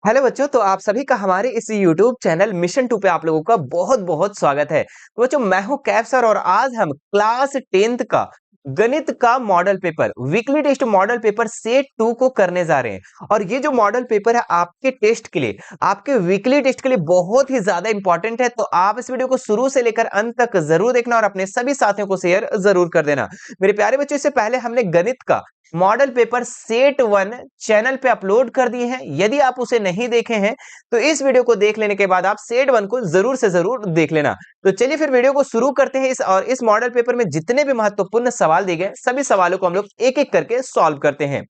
Hello बच्चों, तो आप सभी का हमारे इस YouTube चैनल मिशन 2 पे आप लोगों का बहुत बहुत स्वागत है। तो बच्चों, मैं हूं कैफ सर और आज हम क्लास 10th का गणित का model paper weekly test model paper set 2 को करने जा रहे हैं। और ये जो मॉडल पेपर है आपके टेस्ट के लिए, आपके वीकली टेस्ट के लिए बहुत ही ज्यादा इंपॉर्टेंट है। तो आप इस वीडियो को शुरू से लेकर अंत तक जरूर देखना और अपने सभी साथियों को शेयर जरूर कर देना। मेरे प्यारे बच्चों, इससे पहले हमने गणित का मॉडल पेपर सेट 1 चैनल पे अपलोड कर दिए हैं। यदि आप उसे नहीं देखे हैं तो इस वीडियो को देख लेने के बाद आप सेट 1 को जरूर से जरूर देख लेना। तो चलिए फिर वीडियो को शुरू करते हैं। इस मॉडल पेपर में जितने भी महत्वपूर्ण सवाल दिए गए सभी सवालों को हम लोग एक एक करके सॉल्व करते हैं।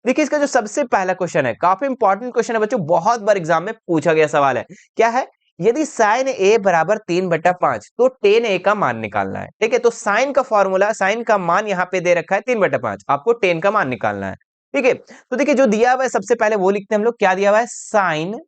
देखिए, इसका जो सबसे पहला क्वेश्चन है काफी इंपॉर्टेंट क्वेश्चन है बच्चों, बहुत बार एग्जाम में पूछा गया सवाल है। क्या है? यदि साइन ए बराबर 3/5 तो टेन ए का मान निकालना है। ठीक है, तो साइन का फॉर्मूला, साइन का मान यहाँ पे दे रखा है 3/5, आपको टेन का मान निकालना है। ठीक है, तो देखिए जो दिया हुआ है सबसे पहले वो लिखते हैं हम लोग। क्या दिया हुआ है? साइन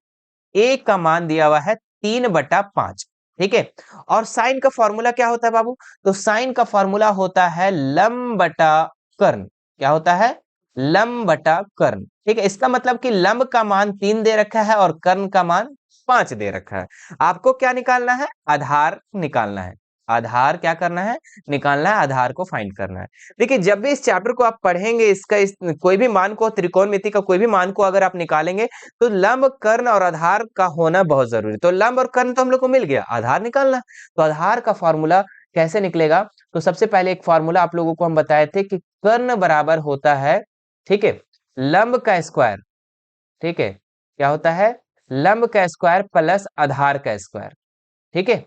ए का मान दिया हुआ है 3/5। ठीक है, और साइन का फॉर्मूला क्या होता है बाबू? तो साइन का फॉर्मूला होता है लंब बटा कर्ण। क्या होता है? लंब बटा कर्ण। ठीक है, इसका मतलब कि लंब का मान 3 दे रखा है और कर्ण का मान 5 दे रखा है। आपको क्या निकालना है? आधार निकालना है। आधार क्या करना है? निकालना है, आधार को फाइंड करना है। देखिए, जब भी इस चैप्टर को आप पढ़ेंगे, कोई भी मान को, त्रिकोणमिति का कोई भी मान को अगर आप निकालेंगे तो लंब, कर्ण और आधार का होना बहुत जरूरी। तो लंब और कर्ण तो हम लोग को मिल गया, आधार निकालना है। तो आधार का फॉर्मूला कैसे निकलेगा? तो सबसे पहले एक फॉर्मूला आप लोगों को हम बताए थे कि कर्ण बराबर होता है, ठीक है, लंब का स्क्वायर। ठीक है, क्या होता है? लंब का स्क्वायर प्लस आधार का स्क्वायर। ठीक है,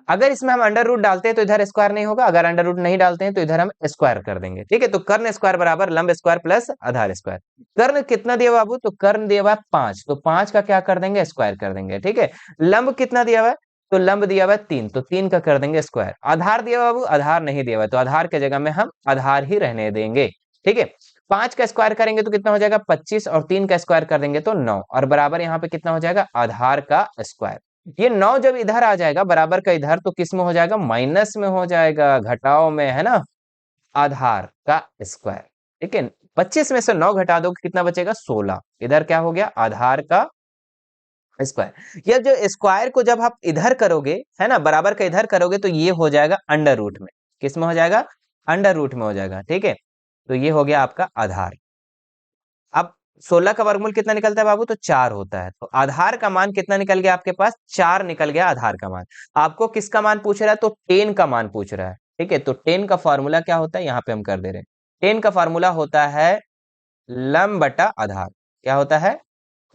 अगर इसमें हम अंडर रूट डालते हैं तो इधर स्क्वायर नहीं होगा, अगर अंडर रूट नहीं डालते हैं तो इधर हम स्क्वायर कर देंगे। ठीक है, तो कर्ण स्क्वायर बराबर लंब स्क्वायर प्लस आधार स्क्वायर। कर्ण कितना दिया हुआ बाबू? तो कर्ण दिया हुआ है 5, तो 5 का क्या कर देंगे? स्क्वायर कर देंगे। ठीक है, लंब कितना दिया हुआ है? तो लंब दिया हुआ है 3, तो 3 का कर देंगे स्क्वायर। आधार दिया हुआ बाबू? आधार नहीं दिया हुआ है, तो आधार के जगह में हम आधार ही रहने देंगे। ठीक है, 5 का स्क्वायर करेंगे तो कितना हो जाएगा? 25, और 3 का स्क्वायर कर देंगे तो 9, और बराबर यहाँ पे कितना हो जाएगा? आधार का स्क्वायर। ये 9 जब इधर आ जाएगा बराबर का इधर, तो किस में हो जाएगा? माइनस में हो जाएगा, घटाओ में, है ना? आधार का स्क्वायर। ठीक है, 25 में से 9 घटा दो कितना बचेगा? 16। इधर क्या हो गया? आधार का स्क्वायर। ये जो स्क्वायर को जब आप इधर करोगे, है ना, बराबर का इधर करोगे तो ये हो जाएगा अंडर रूट में। किस में हो जाएगा? अंडर रूट में हो जाएगा। ठीक है, तो ये हो गया आपका आधार। अब 16 का वर्गमूल कितना निकलता है बाबू? तो 4 होता है। तो आधार का मान कितना निकल गया आपके पास? 4 निकल गया आधार का मान। आपको किसका मान पूछ रहा है? तो 10 का मान पूछ रहा है। ठीक है, तो 10 का फॉर्मूला क्या होता है? यहाँ पे हम कर दे रहे हैं। 10 का फॉर्मूला होता है लंब बटा आधार। क्या होता है?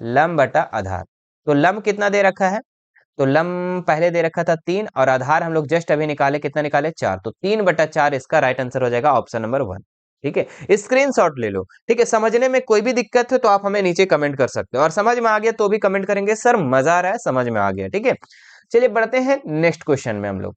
लंब बटा आधार। तो लंब कितना दे रखा है? तो लंब पहले दे रखा था 3, और आधार हम लोग जस्ट अभी निकाले, कितना निकाले? 4। तो 3/4 इसका राइट आंसर हो जाएगा, ऑप्शन नंबर 1। ठीक है, स्क्रीनशॉट ले लो। ठीक है, समझने में कोई भी दिक्कत है तो आप हमें नीचे कमेंट कर सकते हो, और समझ में आ गया तो भी कमेंट करेंगे सर मजा आ रहा है, समझ में आ गया। ठीक है, चलिए बढ़ते हैं नेक्स्ट क्वेश्चन में हम लोग।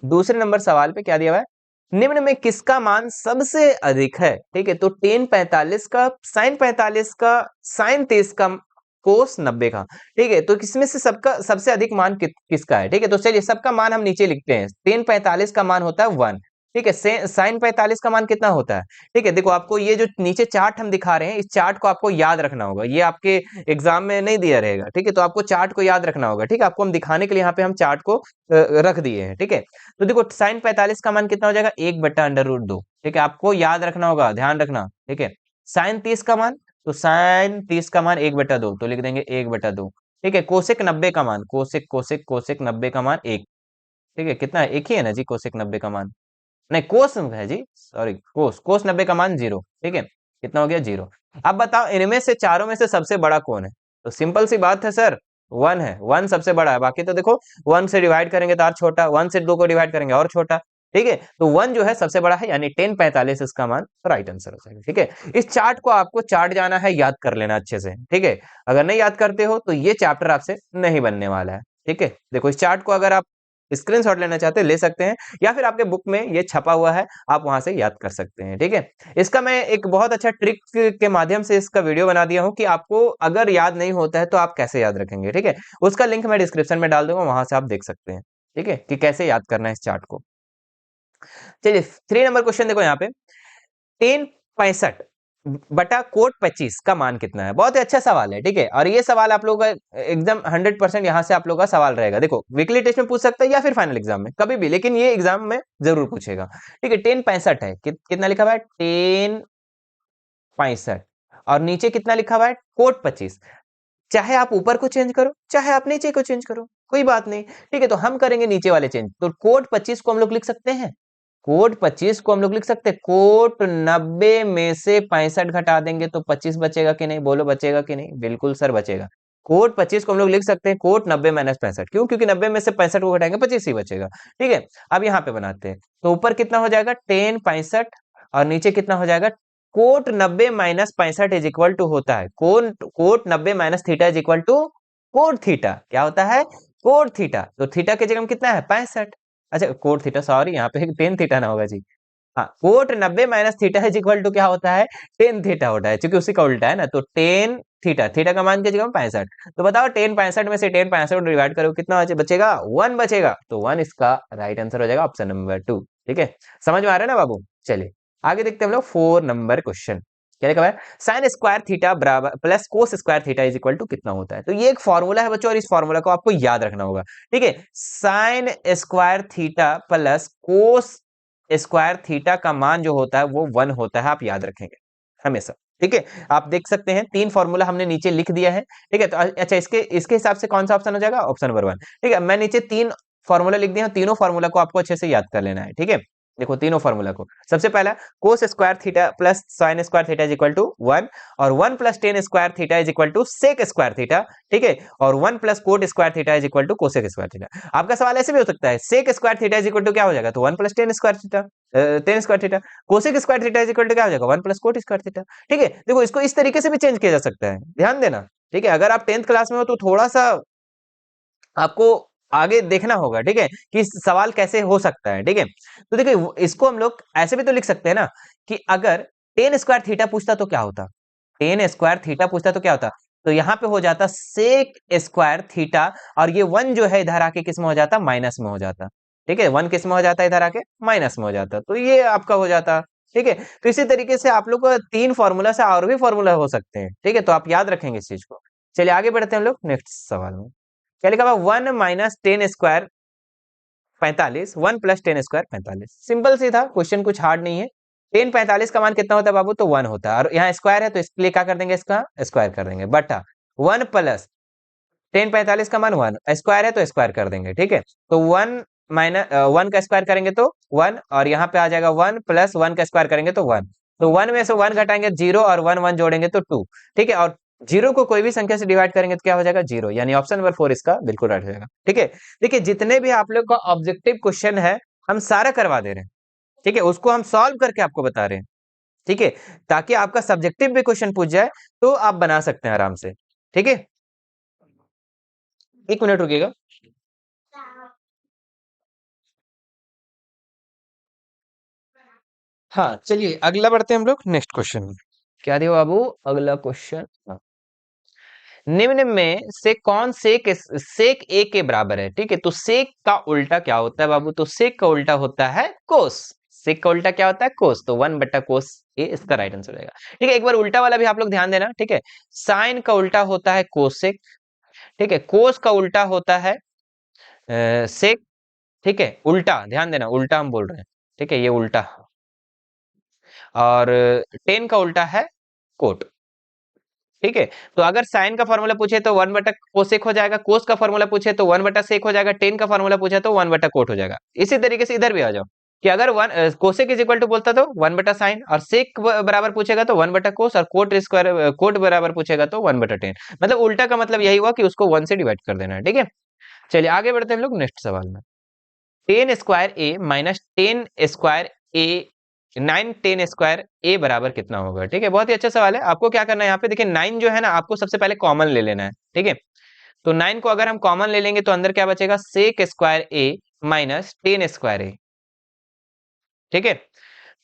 दूसरे नंबर सवाल पे क्या दिया हुआ है? निम्न में किसका मान सबसे अधिक है? ठीक है, तो टेन 45 का, साइन 45 का, साइन 30 का, कोस 90 का। ठीक है, तो किसमें से सबका सबसे अधिक मान किसका है? ठीक है, तो चलिए सबका मान हम नीचे लिखते हैं। टेन 45 का मान होता है 1। ठीक है, साइन 45 का मान कितना होता है? ठीक है, देखो आपको ये जो नीचे चार्ट हम दिखा रहे हैं, इस चार्ट को आपको याद रखना होगा, ये आपके एग्जाम में नहीं दिया रहेगा। ठीक है, तो आपको चार्ट को याद रखना होगा। ठीक है, आपको हम दिखाने के लिए यहाँ पे हम चार्ट को रख दिए हैं। ठीक है, तो देखो साइन 45 का मान कितना हो जाएगा? 1/√2। ठीक है, आपको याद रखना होगा, ध्यान रखना। ठीक है, साइन 30 का मान, तो साइन 30 का मान 1/2, तो लिख देंगे 1/2। ठीक है, कोसेक 90 का मान, कोसेक कोसेक कोसेक 90 का मान 1। ठीक है, कितना है? एक ही है ना जी, कोसेक 90 का मान। नहीं, कोस है जी, सॉरी, कोस कोस 90 का मान 0। ठीक है, कितना हो गया? 0। अब बताओ इनमें से चारों में से सबसे बड़ा कौन है? तो सिंपल सी बात है सर, 1 है। 1 सबसे बड़ा है, बाकी तो देखो 1 से डिवाइड करेंगे तो और छोटा, 1 से 2 को डिवाइड करेंगे और छोटा। ठीक है, तो 1 जो है सबसे बड़ा है, यानी 10/45 इसका मान राइट आंसर हो जाएगा। ठीक है, इस चार्ट को आपको चार्ट जाना है, याद कर लेना अच्छे से। ठीक है, अगर नहीं याद करते हो तो ये चैप्टर आपसे नहीं बनने वाला है। ठीक है, देखो इस चार्ट को अगर आप स्क्रीनशॉट लेना चाहते हैं ले सकते हैं, या फिर आपके बुक में ये छपा हुआ है, आप वहां से याद कर सकते हैं। ठीक है, इसका मैं एक बहुत अच्छा ट्रिक के माध्यम से इसका वीडियो बना दिया हूं कि आपको अगर याद नहीं होता है तो आप कैसे याद रखेंगे। ठीक है, उसका लिंक मैं डिस्क्रिप्शन में डाल दूंगा, वहां से आप देख सकते हैं। ठीक है, कि कैसे याद करना है इस चार्ट को। चलिए 3 नंबर क्वेश्चन देखो यहाँ पे। 10 65 बटा कोट 25 का मान कितना है। बहुत ही अच्छा सवाल है, ठीक है। और ये सवाल आप लोगों का एकदम 100% यहाँ से आप लोगों का सवाल रहेगा। देखो वीकली टेस्ट में पूछ सकता है या फिर फाइनल एग्जाम में कभी भी, लेकिन ये एग्जाम में जरूर पूछेगा, ठीक है। 1065 है, कितना लिखा हुआ है 1065, और नीचे कितना लिखा हुआ है कोट 25। चाहे आप ऊपर को चेंज करो, चाहे आप नीचे को चेंज करो, कोई बात नहीं, ठीक है। तो हम करेंगे नीचे वाले चेंज। तो कोट 25 को हम लोग लिख सकते हैं, कोट 25 को हम लोग लिख सकते हैं, कोट 90 में से 65 घटा देंगे तो 25 बचेगा कि नहीं, बोलो बचेगा कि नहीं, बिल्कुल सर बचेगा। कोट 25 को हम लोग लिख सकते हैं कोट 90 माइनस 65, क्यों, क्योंकि 90 में से 65 को घटाएंगे 25 ही बचेगा, ठीक है। अब यहाँ पे बनाते हैं, तो ऊपर कितना हो जाएगा 1065, और नीचे कितना हो जाएगा cot 90 minus 65 is equal to होता है cot 90 minus theta is equal to cot theta. क्या होता है कोट थीटा, तो थीटा की जगह में कितना है 65, अच्छा कोट थीटा, सॉरी यहाँ पे 10 थीटा ना होगा जी। हाँ, cot 90 minus theta is equal to क्या होता है 10 थीटा होता है, क्योंकि उसी का उल्टा है ना। तो 10 थीटा, थीटा का मान की जगह में 65, तो बताओ 10 65 में से 10 65 डिवाइड करो कितना बचेगा 1 बचेगा, तो 1 इसका राइट आंसर हो जाएगा, ऑप्शन नंबर 2, ठीक है। समझ में आ रहा है ना बाबू। चलिए आगे देखते हैं हम लोग 4 नंबर क्वेश्चन। क्या लिखा है साइन स्क्वायर थीटा बराबर plus cos square theta is equal to कितना होता है। तो ये एक फॉर्मूला है बच्चों, और इस फॉर्मूला को आपको याद रखना होगा, ठीक है। Sine square theta plus cos square theta का मान जो होता है वो 1 होता है, आप याद रखेंगे हमेशा, ठीक है। आप देख सकते हैं 3 फॉर्मूला हमने नीचे लिख दिया है, ठीक है। तो अच्छा इसके इसके हिसाब से कौन सा ऑप्शन हो जाएगा, ऑप्शन नंबर 1, ठीक है। मैं नीचे 3 फॉर्मूला लिख दिया, तीनों फॉर्मूला को आपको अच्छे से याद कर लेना है, ठीक है। देखो तीनों फॉर्मूला को, सबसे पहला cos square theta plus sine square theta is equal to 1, और 1 plus tan square theta is equal to sec square theta, ठीक है। और 1 plus cot square theta is equal to cosec square theta. आपका सवाल ऐसे भी हो सकता है sec square theta is equal to क्या हो जाएगा, तो 1 plus tan square theta, 10 square theta, cosec square theta is equal to क्या हो जाएगा 1 प्लस कोट स्क्वायर थीटा, ठीक है। देखो इसको इस तरीके से भी चेंज किया जा सकता है, ध्यान देना, ठीक है। अगर आप 10th क्लास में हो तो थोड़ा सा आपको आगे देखना होगा, ठीक है, कि सवाल कैसे हो सकता है, ठीक है। तो देखिए इसको हम लोग ऐसे भी तो लिख सकते हैं ना, कि अगर 10 स्क्वायर थीटा पूछता तो क्या होता, 10 स्क्वायर थीटा पूछता तो क्या होता, तो यहां पे हो जाता सेक स्क्वायर थीटा, और ये 1 जो है इधर आके किस में हो जाता माइनस में हो जाता, ठीक है। 1 किस में हो जाता इधर आके माइनस में हो जाता, तो ये आपका हो जाता, ठीक है। तो इसी तरीके से आप लोग को 3 फॉर्मूला से और भी फॉर्मूला हो सकते हैं, ठीक है। तो आप याद रखेंगे इस चीज को। चलिए आगे बढ़ते हैं हम लोग नेक्स्ट सवाल में। क्या लिखा हुआ 1 minus 10 square 45, 1 plus 10 square 45, simple सी था क्वेश्चन, कुछ हार्ड नहीं है। 10 45 का मान कितना होता है बाबू, तो 1 होता है, और यहाँ स्क्वायर है तो इसके लिए क्या कर देंगे, इसका स्क्वायर कर देंगे, बटा 1 प्लस 10 45 का मान 1, स्क्वायर है तो स्क्वायर कर देंगे, ठीक है। तो 1 माइनस 1 का स्क्वायर करेंगे तो 1, और यहाँ पे आ जाएगा 1 प्लस 1 का स्क्वायर करेंगे तो 1, तो 1 में से 1 घटाएंगे 0, और 1 1 जोड़ेंगे तो 2, ठीक है। और 0 को कोई भी संख्या से डिवाइड करेंगे तो क्या हो जाएगा 0, यानी ऑप्शन नंबर 4 इसका बिल्कुल राइट हो जाएगा, ठीक है। देखिए जितने भी आप लोग का ऑब्जेक्टिव क्वेश्चन है हम सारा करवा दे रहे हैं, ठीक है, उसको हम सॉल्व करके आपको बता रहे हैं, ठीक है, ताकि आपका सब्जेक्टिव भी क्वेश्चन पूछ जाए तो आप बना सकते हैं आराम से, ठीक है। 1 मिनट रुकिएगा। हाँ चलिए अगला बढ़ते हैं हम लोग नेक्स्ट क्वेश्चन में। क्या दिया बाबू अगला क्वेश्चन, हाँ। निम्न में से कौन सेक ए के बराबर है, ठीक है। तो सेक का उल्टा क्या होता है बाबू, तो सेक का उल्टा होता है कोस, सेक का उल्टा क्या होता है कोस, तो 1 बटा कोस ए इसका राइट आंसर हो जाएगा, ठीक है। एक बार उल्टा वाला भी आप लोग ध्यान देना, ठीक है। साइन का उल्टा होता है कोसेक, ठीक है। कोस का उल्टा होता है सेक, ठीक है। उल्टा ध्यान देना, उल्टा हम बोल रहे हैं, ठीक है, ये उल्टा, और टेन का उल्टा है कोट, ठीक है। तो अगर साइन का फॉर्मूला पूछे तो 1 बटा कोसेक हो जाएगा, कोस का फॉर्मूला पूछे तो 1 बटा सेक हो जाएगा, टेन का फॉर्मूला पूछे तो 1 बटा कोट हो जाएगा। इसी तरीके से इधर भी आ जाओ कि अगर कोसेक इज इक्वल टू बोलता तो 1 बटा साइन, और सेक बराबर पूछेगा तो 1 बटा कोस, और कोट स्क्वायर कोट बराबर पूछेगा तो 1 बटा टेन, मतलब उल्टा का मतलब यही हुआ कि उसको 1 से डिवाइड कर देना है, ठीक है। चलिए आगे बढ़ते हैं हम लोग नेक्स्ट सवाल में। 10 स्क्वायर ए माइनस 10 स्क्वायर ए 9 10 स्क्वायर ए बराबर कितना होगा, ठीक है। बहुत ही अच्छा सवाल है। आपको क्या करना है यहाँ पे देखिए 9 जो है ना आपको सबसे पहले कॉमन ले लेना है, ठीक है। तो 9 को अगर हम कॉमन ले लेंगे तो अंदर क्या बचेगा सेक स्क्वायर ए माइनस 10 स्क्वायर ए, ठीक है।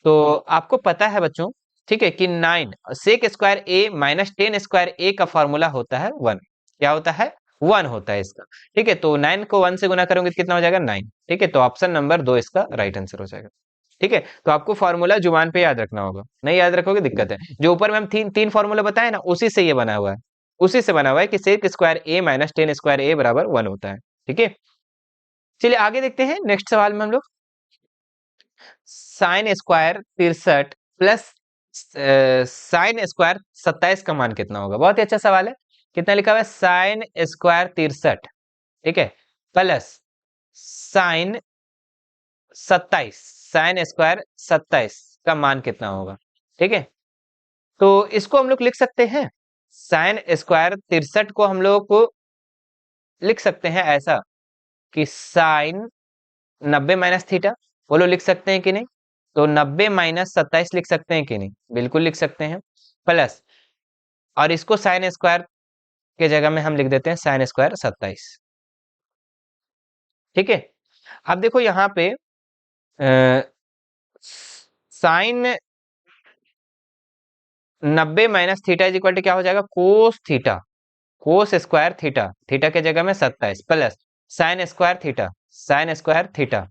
तो आपको पता है बच्चों, ठीक है, कि 9 सेक स्क्वायर ए माइनस 10 स्क्वायर ए का फॉर्मूला होता है 1, क्या होता है 1 होता है इसका, ठीक है। तो 9 को 1 से गुना करोगे तो कितना हो जाएगा 9, ठीक है। तो ऑप्शन नंबर 2 इसका राइट आंसर हो जाएगा। ठीक है, तो आपको फॉर्मूला जुबान पे याद रखना होगा, नहीं याद रखोगे दिक्कत है। जो ऊपर में हम तीन तीन फॉर्मूला बताए ना, उसी से ये बना हुआ है, उसी से बना हुआ है कि सेक स्क्वायर ए माइनस टेन स्क्वायर ए बराबर 1 होता है। ठीक है, चलिए आगे देखते हैं। नेक्स्ट सवाल में हम लोग sine square 63 plus sine square 27 का मान कितना होगा। बहुत ही अच्छा सवाल है। कितना लिखा हुआ है, साइन स्क्वायर 63, ठीक है, प्लस साइन 27, साइन स्क्वायर 27 का मान कितना होगा। ठीक है, तो इसको हम लोग लिख सकते हैं, साइन स्क्वायर 63 को हम लोग को लिख सकते हैं ऐसा कि साइन 90 माइनस थीटा, बोलो लिख सकते हैं कि नहीं। तो 90 माइनस 27 लिख सकते हैं कि नहीं, बिल्कुल लिख सकते हैं। प्लस और इसको साइन स्क्वायर के जगह में हम लिख देते हैं साइन स्क्वायर 27। ठीक है, अब देखो यहाँ पे sine 90 minus theta is equal to क्या हो जाएगा, cos theta, cos square theta, theta के जगह में 27 plus sine square theta, sine square theta,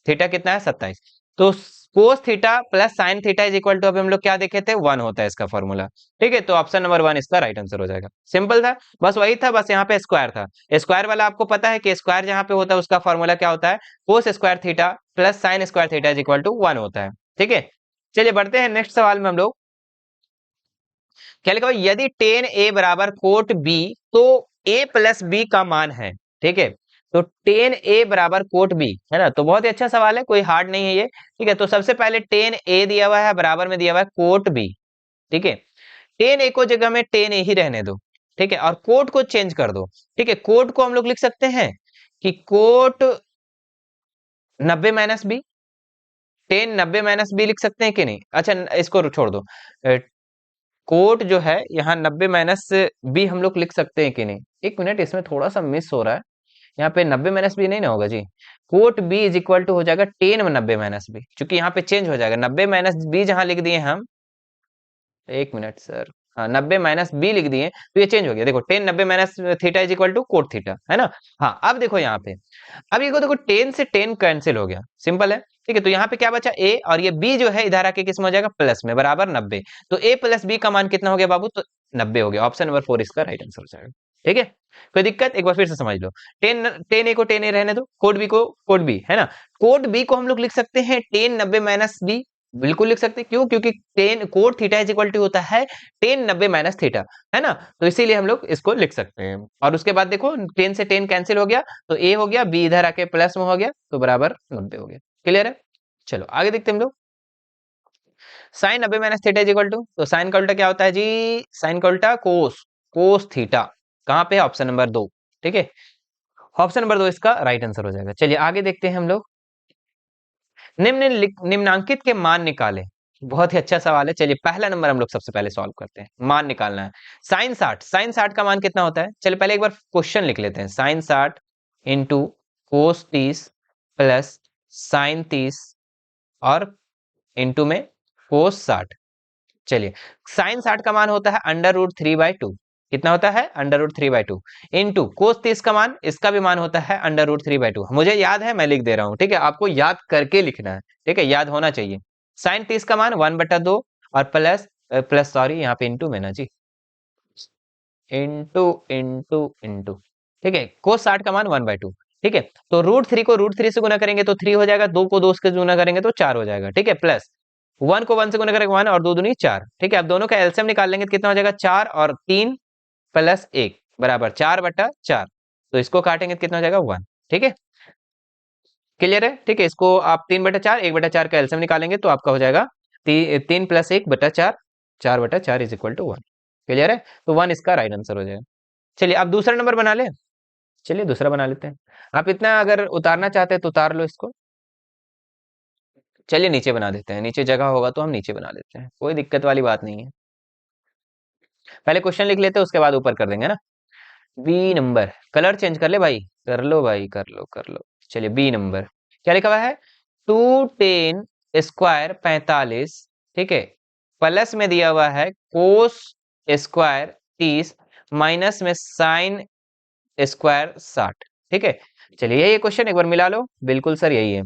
theta कितना है 27। तो cos theta plus sine theta is equal to, अभी हम लोग क्या देखे थे, 1 होता है इसका फॉर्मूला। ठीक है, तो ऑप्शन नंबर 1 इसका राइट आंसर हो जाएगा। सिंपल था, बस वही था, बस यहाँ पे स्क्वायर था। स्क्वायर वाला आपको पता है कि स्क्वायर जहाँ पे होता है उसका फॉर्मूला क्या होता है, cos square theta plus sine square theta is equal to 1 होता है। ठीक है, चलिए बढ़ते हैं नेक्स्ट सवाल में हम लोग। क्या लिखा हुआ, यदि टेन ए बराबर कोट बी तो ए प्लस बी का मान है। ठीक है, तो टेन ए बराबर कोट बी है ना, तो बहुत ही अच्छा सवाल है, कोई हार्ड नहीं है ये। ठीक है, तो सबसे पहले टेन ए दिया हुआ है, बराबर में दिया हुआ है कोट बी। ठीक है, टेन ए को जगह में टेन ए ही रहने दो। ठीक है, और कोट को चेंज कर दो। ठीक है, कोट को हम लोग लिख सकते हैं कि cot 90 minus B, tan 90 minus B लिख सकते हैं कि नहीं। अच्छा इसको छोड़ दो, कोट जो है यहाँ 90 माइनस बी हम लोग लिख सकते हैं कि नहीं। एक मिनट, इसमें थोड़ा सा मिस हो रहा है, यहाँ पे 90 माइनस बी नहीं ना होगा जी। Cot B is equal to हो जाएगा टेन में 90 माइनस बी, क्योंकि यहाँ पे चेंज हो जाएगा। 90 माइनस बी जहां लिख दिए हम, एक मिनट सर, हाँ 90 माइनस बी लिख दिए तो ये चेंज हो गया। देखो tan 90 minus theta is equal to cot theta, है ना। हाँ अब देखो यहाँ पे, अब ये देखो 10 से 10 कैंसिल हो गया, सिंपल है। ठीक है, तो यहाँ पे क्या बचा, ए, और ये बी जो है इधर आके किस में हो जाएगा, प्लस में, बराबर 90। तो ए प्लस बी का मान कितना हो गया बाबू, तो 90 हो गया। ऑप्शन नंबर 4 इसका राइट आंसर हो जाएगा। ठीक है, कोई दिक्कत, एक बार फिर से समझ लो। टेन टेन ए को टेन ए रहने दो, कोड बी को कोड बी, है ना। कोड बी को हम लोग लिख सकते हैं टेन 90 माइनस बी, बिल्कुल लिख सकते हैं। क्यों, क्योंकि tan cot theta is equal to होता है टेन 90 माइनस थीटा, है ना, तो इसीलिए हम लोग इसको लिख सकते हैं। और उसके बाद देखो 10 से 10 कैंसिल हो गया, तो ए हो गया, बी इधर आके प्लस में हो गया, तो बराबर 90 हो गया। क्लियर है, चलो आगे देखते हैं हम लोग। Sine 90 minus theta is equal to, तो साइन का उल्टा क्या होता है जी, साइन का उल्टा कोस, कोस थीटा, कहां पे, ऑप्शन नंबर 2। ठीक है, ऑप्शन नंबर 2 इसका राइट आंसर हो जाएगा। चलिए आगे देखते हैं हम लोग। निम्नांकित के मान निकालें। बहुत ही अच्छा सवाल है। चलिए पहला नंबर हम लोग सबसे पहले सॉल्व करते हैं, मान निकालना है। साइन 60, साइन 60 का मान कितना होता है। चलिए पहले एक बार क्वेश्चन लिख लेते हैं, sine 60 into cos 30 plus sine 30 और इंटू में कोस 60। चलिए साइन 60 का मान होता है अंडर रूट 3/2, कितना होता है, अंडर रूट 3/2 इंटू कोस 30 का मान, इसका भी मान होता है अंडर रूट 3/2। मुझे याद है, मैं लिख दे रहा हूं। ठीक है, आपको याद करके लिखना है। ठीक है, याद होना चाहिए। साइन 30 का मान 1/2 और प्लस प्लस सॉरी यहाँ पे इंटू में ना जी, इंटू इंटू इंटू। ठीक है, कोस 60 का मान 1/2। ठीक है, तो रूट 3 को रूट 3 से गुना करेंगे तो 3 हो जाएगा, 2 को 2 से गुना करेंगे तो 4 हो जाएगा। ठीक है, प्लस 1 को 1 से गुना करेंगे 1 और 2 दूनी 4। ठीक है, अब दोनों का एलसीएम निकाल लेंगे तो कितना हो जाएगा, 4 और 3 प्लस 1 बराबर 4/4। तो इसको काटेंगे तो कितना हो जाएगा, 1। ठीक है, क्लियर है। ठीक है, इसको आप 3/4, 1/4 का एलसीएम निकालेंगे तो आपका हो जाएगा 3 plus 1/4, 4/4 is equal to 1। Clear है, तो 1 इसका राइट आंसर हो जाएगा। चलिए अब दूसरा नंबर बना ले। चलिए दूसरा बना लेते हैं। आप इतना अगर उतारना चाहते हैं तो उतार लो इसको। चलिए नीचे बना देते हैं, नीचे जगह होगा तो हम नीचे बना लेते हैं, कोई दिक्कत वाली बात नहीं है। पहले क्वेश्चन लिख लेते हैं, उसके बाद ऊपर कर देंगे ना। बी नंबर, कलर चेंज कर ले भाई, कर लो भाई, कर लो कर लो। चलिए बी नंबर क्या लिखा हुआ है, 210 स्क्वायर 45। ठीक है, प्लस में दिया हुआ है कोस स्क्वायर 30 माइनस में साइन स्क्वायर 60। ठीक है, चलिए यही क्वेश्चन, एक बार मिला लो। बिल्कुल सर यही है।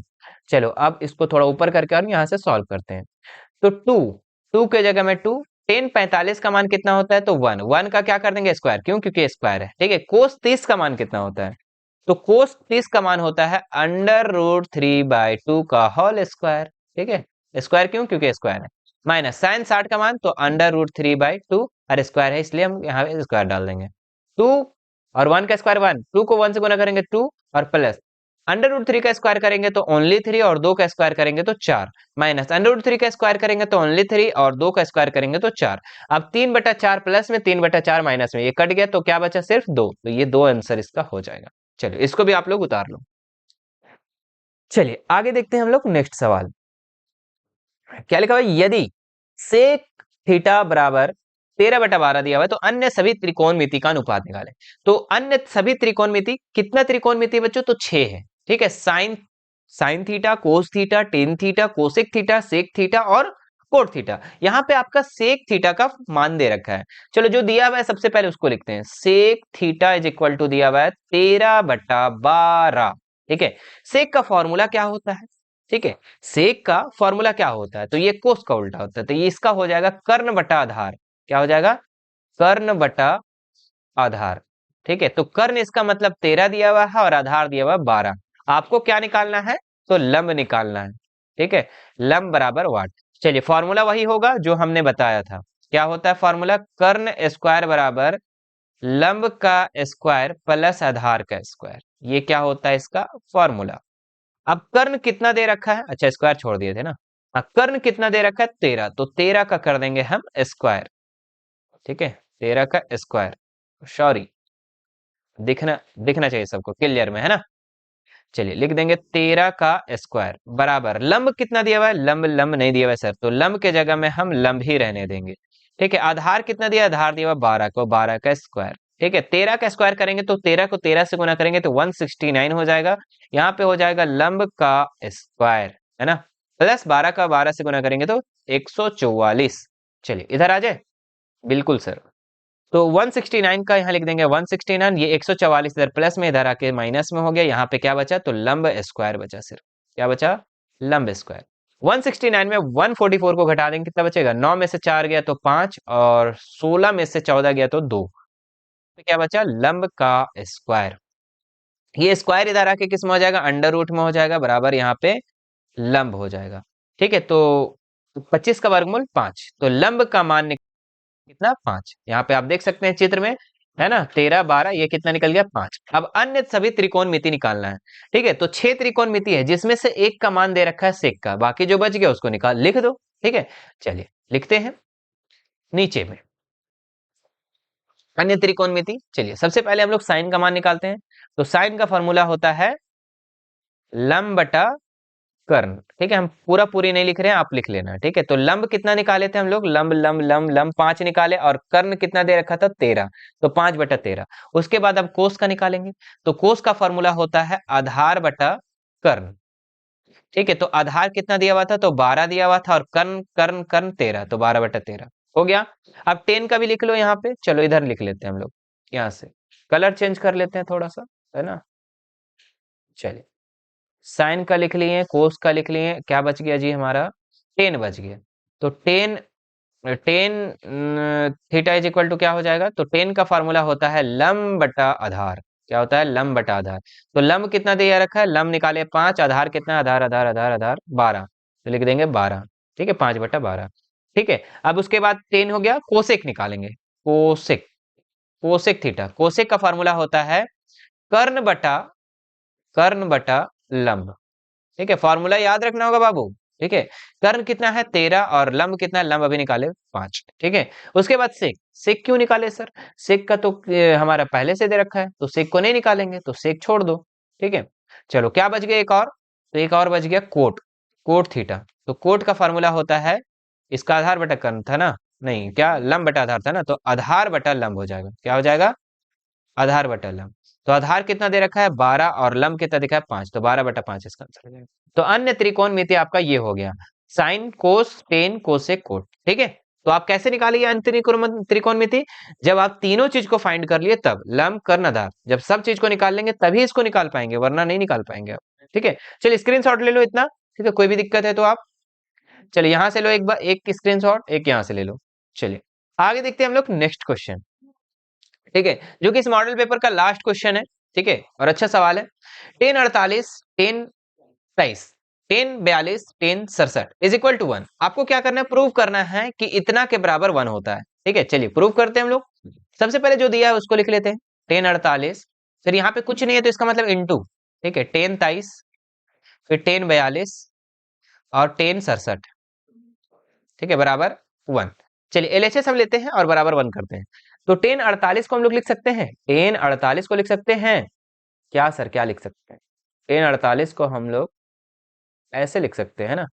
चलो अब इसको थोड़ा ऊपर करके और यहाँ से सॉल्व करते हैं। तो टू के जगह में 2, टेन 45 का मान कितना होता है, तो 1 का क्या कर देंगे स्क्वायर, क्यों, क्योंकि स्क्वायर है, ठीक है। कोस 30 का मान कितना होता है, तो कोस 30 का मान होता है √3/2 का होल स्क्वायर, ठीक है। स्क्वायर क्यों, क्योंकि स्क्वायर है। माइनस साइन 60 का मान, तो √3/2, और स्क्वायर है इसलिए हम यहाँ पे स्क्वायर डाल देंगे। 2 और 1 का स्क्वायर 1, 2 को 1 से गुना करेंगे 2, और प्लस √3 का स्क्वायर करेंगे तो ओनली 3, और 2 का स्क्वायर करेंगे तो 4, माइनस √3 का स्क्वायर करेंगे तो ओनली 3, और 2 का स्क्वायर करेंगे तो 4। अब 3/4 प्लस में, 3/4 माइनस में, ये कट गया तो क्या बचा, सिर्फ 2, तो ये 2 आंसर इसका हो जाएगा। चलिए इसको भी आप लोग उतार लो। चलिए आगे देखते हैं हम लोग नेक्स्ट सवाल। क्या लिखा हुआ है, यदि सेक थीटा बराबर 13/12 दिया हुआ है तो अन्य सभी त्रिकोणमिति का अनुपात निकालें। तो अन्य सभी त्रिकोणमिति, कितना त्रिकोणमिति बच्चों, तो 6 है, ठीक है। Sine theta, cos theta, tan theta, cosec theta, sec theta और कोट थीटा। यहाँ पे आपका सेक थीटा का मान दे रखा है। चलो जो दिया हुआ है सबसे पहले उसको लिखते हैं। Sec theta is equal to दिया हुआ है 13/12, ठीक है। सेक का फॉर्मूला क्या होता है, ठीक है। सेक का फॉर्मूला क्या होता है, तो ये कोस का उल्टा होता है, तो ये इसका हो जाएगा कर्ण बटा आधार। क्या हो जाएगा, कर्ण बटा आधार, ठीक है। तो कर्ण इसका मतलब 13 दिया हुआ है और आधार दिया हुआ 12। आपको क्या निकालना है, तो लंब निकालना है, ठीक है। लंब बराबर वाट। चलिए फॉर्मूला वही होगा जो हमने बताया था। क्या होता है फॉर्मूला, कर्ण स्क्वायर बराबर लंब का स्क्वायर प्लस आधार का स्क्वायर। ये क्या होता है इसका फॉर्मूला। अब कर्ण कितना दे रखा है, अच्छा स्क्वायर छोड़ दिए थे ना। हाँ, कर्ण कितना दे रखा है 13, तो 13 का कर देंगे हम स्क्वायर, ठीक है। 13 का स्क्वायर, सॉरी, दिखना दिखना चाहिए सबको क्लियर में, है ना। चलिए लिख देंगे 13 का स्क्वायर बराबर लंब कितना दिया हुआ है, लंब लंब नहीं दिया हुआ है सर, तो लंब के जगह में हम लंब ही रहने देंगे, ठीक है। आधार कितना दिया, आधार दिया हुआ 12 को, 12 का स्क्वायर, ठीक है। 13 का स्क्वायर करेंगे तो 13 को 13 से गुना करेंगे तो 169 हो जाएगा। यहाँ पे हो जाएगा लंब का स्क्वायर, है ना, प्लस 12 का 12 से गुना करेंगे तो 144। चलिए इधर आ जाए, बिल्कुल सर। तो 169 का यहाँ लिख देंगे 169, ये 144 इधर प्लस में, इधर आके माइनस में हो गया। यहाँ पे क्या बचा, तो लंब स्क्वायर बचा, सिर्फ क्या बचा, लंब स्क्वायर। 169 में 144 को घटा देंगे, कितना बचेगा, 9 में से 4 गया तो 5, और 16 में से 14 गया तो 2, तो क्या बचा, लंब का स्क्वायर। ये स्क्वायर इधर आके किस में हो जाएगा, अंडर रूट में हो जाएगा, बराबर यहाँ पे लंब हो जाएगा, ठीक है। तो 25 का वर्गमूल 5, तो लंब का मान कितना, 5। यहाँ पे आप देख सकते हैं चित्र में, है ना, 13 12, ये कितना निकल गया, 5। अब अन्य सभी त्रिकोणमिति निकालना है, ठीक है। तो 6 त्रिकोणमिति है जिसमें से एक का मान दे रखा है सेक का, बाकी जो बच गया उसको निकाल लिख दो, ठीक है। चलिए लिखते हैं नीचे में अन्य त्रिकोणमिति। चलिए सबसे पहले हम लोग साइन का मान निकालते हैं। तो साइन का फॉर्मूला होता है लंब बटा कर्ण, ठीक है। हम पूरा पूरी नहीं लिख रहे हैं, आप लिख लेना, ठीक है। तो लंब कितना निकाले थे हम लोग, लंब लंब लंब लंब 5 निकाले, और कर्ण कितना दे रखा था 13, तो 5/13। उसके बाद अब कोस का निकालेंगे। तो कोस का फॉर्मूला होता है आधार बटा कर्ण, ठीक है। तो आधार कितना दिया हुआ था, तो 12 दिया हुआ था, और कर्ण कर्ण कर्ण 13, तो 12/13 हो गया। अब 10 का भी लिख लो यहाँ पे। चलो इधर लिख लेते हैं हम लोग, यहाँ से कलर चेंज कर लेते हैं थोड़ा सा, है ना। चलिए साइन का लिख लिए, कोस का लिख लिए, क्या बच गया जी हमारा, 10 बच गया। तो 10 थीटा इज इक्वल टू क्या हो जाएगा, तो 10 का फार्मूला होता है लंब बटा आधार। क्या होता है, लंब बटा आधार। तो लंब कितना दिया रखा है, लंब निकाले 5, आधार कितना, आधार आधार आधार आधार 12, तो लिख देंगे 12, ठीक है, 5/12, ठीक है। अब उसके बाद 10 हो गया, कोसेक निकालेंगे। कोसेक, कोसेक थीटा, कोसेक का फार्मूला होता है कर्ण बटा, कर्ण बटा लंब, ठीक है। फॉर्मूला याद रखना होगा बाबू, ठीक है। कर्ण कितना है 13, और लंब कितना है, लंब अभी निकाले 5, ठीक है। उसके बाद सेक, सेक क्यों निकाले सर, सेक का तो हमारा पहले से दे रखा है, तो सेक को नहीं निकालेंगे, तो सेक छोड़ दो, ठीक है। चलो क्या बच गया एक और, तो एक और बच गया कोट, कोट थीटा। तो कोट का फॉर्मूला होता है, इसका आधार बटा कर्ण था ना, नहीं क्या, लंब बटा आधार था ना, तो आधार बटा लंब हो जाएगा। क्या हो जाएगा, आधार बटा लंब। तो आधार कितना दे रखा है 12, और लंब कितना दिखा है 5, तो 12/5 इसका आंसर हो जाएगा। तो अन्य त्रिकोणमिति आपका ये हो गया, sine cos tan cosec cot, ठीक है। तो आप कैसे निकालिए अन्य त्रिकोणमिति, जब आप तीनों चीज को फाइंड कर लिए तब, लंब कर्ण आधार, जब सब चीज को निकाल लेंगे तभी इसको निकाल पाएंगे, वरना नहीं निकाल पाएंगे आप, ठीक है। चलिए स्क्रीनशॉट ले लो इतना। ठीक है, कोई भी दिक्कत है तो आप चलिए यहाँ से लो एक बार, एक स्क्रीनशॉट, एक यहाँ से ले लो। चलिए आगे देखते हैं हम लोग नेक्स्ट क्वेश्चन, ठीक है, जो कि इस मॉडल पेपर का लास्ट क्वेश्चन है, ठीक है, और अच्छा सवाल है। 1048 1023 1042 1067 इज इक्वल टू 1। आपको क्या करना है, प्रूव करना है कि इतना के बराबर 1 होता है। ठीक है, चलिए प्रूव करते हैं हम लोग। सबसे पहले जो दिया है उसको लिख लेते हैं, 1048, फिर यहाँ पे कुछ नहीं है तो इसका मतलब इनटू, ठीक है, 1023, फिर 1042 और 1067, ठीक है, बराबर 1। चलिए एलएचएस हम लेते हैं और बराबर 1 करते हैं। तो 1048 को हम लोग लिख सकते हैं, 1048 को लिख सकते हैं, क्या सर क्या लिख सकते हैं, 1048 को हम लोग ऐसे लिख सकते हैं ना,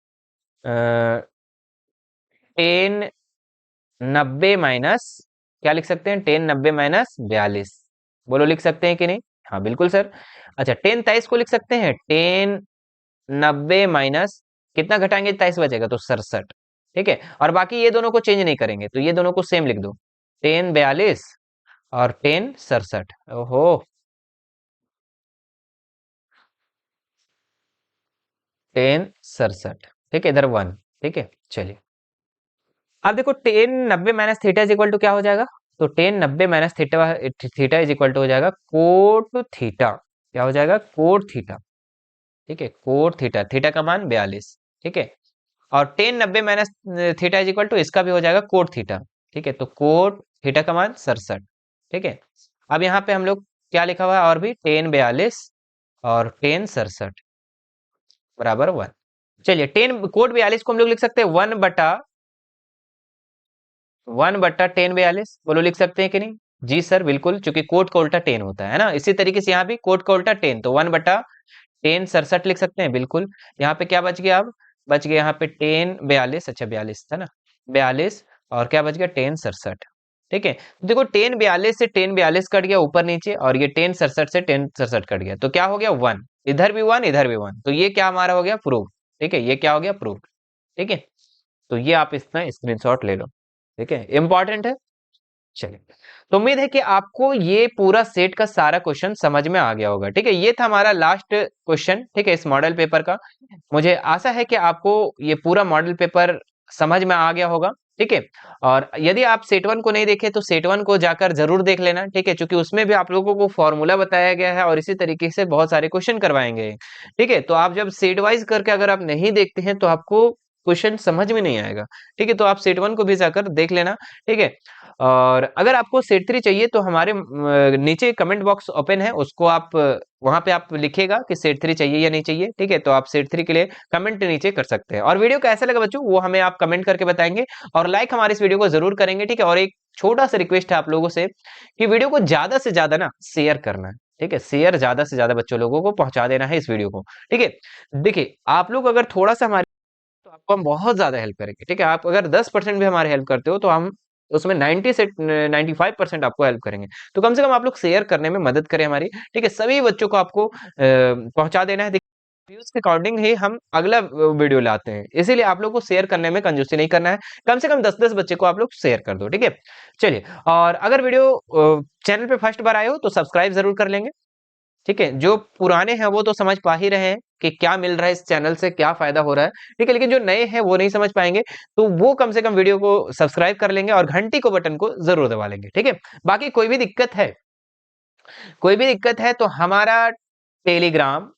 1090 माइनस, क्या लिख सकते हैं, 1090 माइनस 42, बोलो लिख सकते हैं कि नहीं? हाँ बिल्कुल सर। अच्छा 1023 को लिख सकते हैं, 1090 माइनस कितना घटाएंगे, 23 बचेगा तो 67, ठीक है, और बाकी ये दोनों को चेंज नहीं करेंगे तो ये दोनों को सेम लिख दो, 1042 और 1067। ओहो, 1067, ठीक है, इधर 1, ठीक है। चलिए अब देखो 1090 minus theta is equal to क्या हो जाएगा, तो 1090 minus theta, theta is equal to हो जाएगा कोट थीटा, क्या हो जाएगा, कोट थीटा, ठीक है, कोट थीटा, थीटा का मान 42, ठीक है, और 1090 minus theta is equal to इसका भी हो जाएगा कोट थीटा, ठीक है, तो कोट थीटा का मान 67, ठीक है। अब यहाँ पे हम लोग क्या लिखा हुआ है, और भी 1042 और 1067 बराबर 1। चलिए 10 कोट 42 को हम लोग लिख सकते हैं 1/1042, बोलो लिख सकते हैं कि नहीं? जी सर बिल्कुल, क्योंकि कोट का उल्टा 10 होता है ना, इसी तरीके से यहाँ भी कोट का उल्टा 10, तो 1/1067 लिख सकते हैं बिल्कुल। यहाँ पे क्या बच गया, अब बच गया यहाँ पे 1042, अच्छा 42 था ना, 42 और क्या बच गया 1067, ठीक है। देखो 1042 से 1042 कट गया ऊपर नीचे, और ये 1067 से 1067 कट गया, तो क्या हो गया 1, इधर भी 1 इधर भी 1, तो ये क्या हमारा हो गया प्रूफ, ठीक है, ये क्या हो गया प्रूफ, ठीक है। तो ये आप इसमें स्क्रीनशॉट ले लो, ठीक है, इंपॉर्टेंट है। चलिए, तो उम्मीद है कि आपको ये पूरा सेट का सारा क्वेश्चन समझ में आ गया होगा, ठीक है, ये था हमारा लास्ट क्वेश्चन, ठीक है, इस मॉडल पेपर का। मुझे आशा है कि आपको ये पूरा मॉडल पेपर समझ में आ गया होगा, ठीक है। और यदि आप सेट 1 को नहीं देखे तो सेट 1 को जाकर जरूर देख लेना, ठीक है, क्योंकि उसमें भी आप लोगों को फॉर्मूला बताया गया है और इसी तरीके से बहुत सारे क्वेश्चन करवाएंगे, ठीक है। तो आप जब सेट वाइज करके अगर आप नहीं देखते हैं तो आपको क्वेश्चन समझ में नहीं आएगा, ठीक है, तो आप सेट 1 को भी जाकर देख लेना, ठीक है। और अगर आपको सेट 3 चाहिए तो हमारे नीचे कमेंट बॉक्स ओपन है, उसको आप वहां पे आप लिखेगा कि सेट 3 चाहिए या नहीं चाहिए, ठीक है, तो आप सेट 3 के लिए कमेंट नीचे कर सकते हैं। और वीडियो कैसा लगा बच्चों वो हमें आप कमेंट करके बताएंगे, और लाइक हमारे इस वीडियो को जरूर करेंगे, ठीक है। और एक छोटा सा रिक्वेस्ट है आप लोगों से कि वीडियो को ज्यादा से ज्यादा ना शेयर करना है, ठीक है, शेयर ज्यादा से ज्यादा बच्चों लोगों को पहुंचा देना है इस वीडियो को, ठीक है। देखिए आप लोग अगर थोड़ा सा हमारे, तो आपको हम बहुत ज्यादा हेल्प करेंगे, ठीक है, आप अगर 10% भी हमारे हेल्प करते हो तो हम उसमें 90 से 95% आपको हेल्प करेंगे। तो कम से कम आप लोग शेयर करने में मदद करें हमारी, ठीक है, सभी बच्चों को आपको पहुंचा देना है। व्यूज के अकॉर्डिंग ही हम अगला वीडियो लाते हैं, इसीलिए आप लोग को शेयर करने में कंजूसी नहीं करना है, कम से कम 10-10 बच्चे को आप लोग शेयर कर दो, ठीक है। चलिए, और अगर वीडियो चैनल पे फर्स्ट बार आए हो तो सब्सक्राइब जरूर कर लेंगे, ठीक है, जो पुराने हैं वो तो समझ पा ही रहे हैं कि क्या मिल रहा है इस चैनल से, क्या फायदा हो रहा है, ठीक है, लेकिन जो नए हैं वो नहीं समझ पाएंगे, तो वो कम से कम वीडियो को सब्सक्राइब कर लेंगे और घंटी को बटन को जरूर दबा लेंगे, ठीक है। बाकी कोई भी दिक्कत है, कोई भी दिक्कत है तो हमारा Telegram,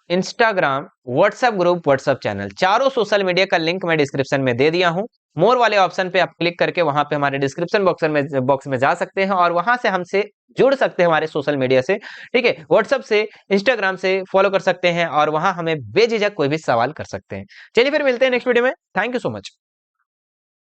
Instagram, WhatsApp group, WhatsApp channel, चारों सोशल मीडिया का लिंक मैं डिस्क्रिप्शन में दे दिया हूं। मोर वाले ऑप्शन पे आप क्लिक करके वहां पे हमारे डिस्क्रिप्शन बॉक्स में जा सकते हैं और वहां से हमसे जुड़ सकते हैं हमारे सोशल मीडिया से, ठीक है, व्हाट्सएप से, इंस्टाग्राम से फॉलो कर सकते हैं और वहां हमें बेझिझक कोई भी सवाल कर सकते हैं। चलिए फिर मिलते हैं नेक्स्ट वीडियो में, थैंक यू सो मच।